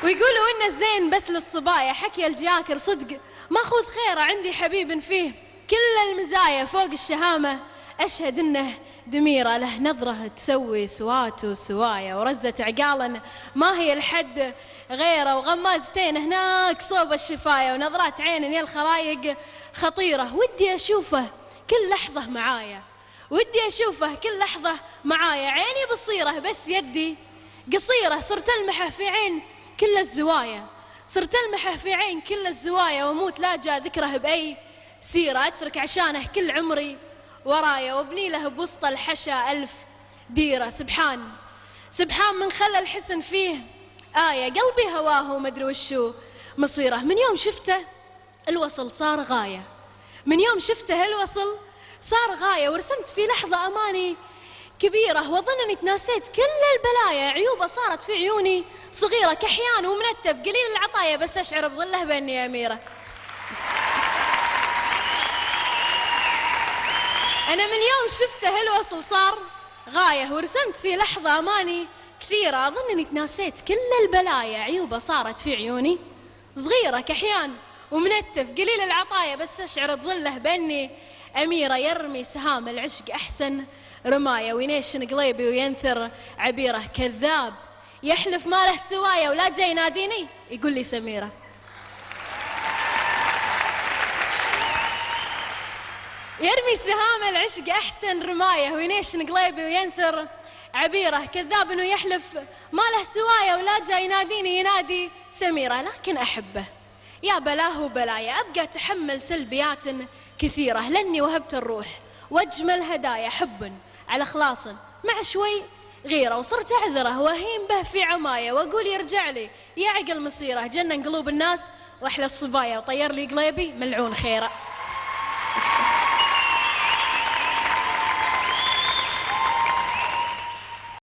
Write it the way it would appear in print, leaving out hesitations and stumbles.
ويقولوا إن الزين بس للصبايا، حكي الجياكر صدق ماخذ خيره، عندي حبيب فيه كل المزايا فوق الشهامة، أشهد إنه دميرة له نظرة تسوي سوات وسوايا، ورزة عقالا ما هي الحد غيره، وغمازتين هناك صوب الشفاية، ونظرات عين يا الخرايق خطيرة، ودي أشوفه كل لحظة معايا، ودي أشوفه كل لحظة معايا، عيني بصيرة بس يدي قصيرة، صرت ألمحه في عين كل الزوايا، صرت ألمحه في عين كل الزوايا، وموت لا جاء ذكره بأي سيرة، أترك عشانه كل عمري ورايا، وابني له بوسط الحشا 1000 ديرة. سبحان سبحان من خلى الحسن فيه آية، قلبي هواه ومدري وشو مصيره، من يوم شفته الوصل صار غاية، من يوم شفته الوصل صار غاية، ورسمت في لحظة أماني كبيرة، وأظن أني تناسيت كل البلايا، عيوبة صارت في عيوني صغيرة، كحيان ومنتف قليل العطايا، بس أشعر بظله بأني أميرة. أنا من يوم شفته الوصل صار غاية، ورسمت في لحظة أماني كثيرة، أظن أني تناسيت كل البلايا، عيوبة صارت في عيوني صغيرة، كحيان ومنتف قليل العطايا، بس أشعر بظله بأني أميرة. يرمي سهام العشق أحسن رماية، وينيشن قليبي وينثر عبيرة، كذاب يحلف ما له سوايا، ولا جاي يناديني يقول لي سميرة. يرمي سهام العشق أحسن رماية، وينيشن قليبي وينثر عبيرة، كذاب إنه يحلف ما له سوايا، ولا جاي يناديني ينادي سميرة، لكن أحبه يا بلاه وبلايا، أبقى أتحمل سلبيات كثيرة، لأني وهبت الروح وأجمل هدايا، حب على إخلاص مع شوي غيرة، وصرت أعذره وأهين به في عماية، وأقول يرجع لي يعقل مصيره، جنن قلوب الناس وأحلى الصبايا، وطير لي قليبي ملعون خيره.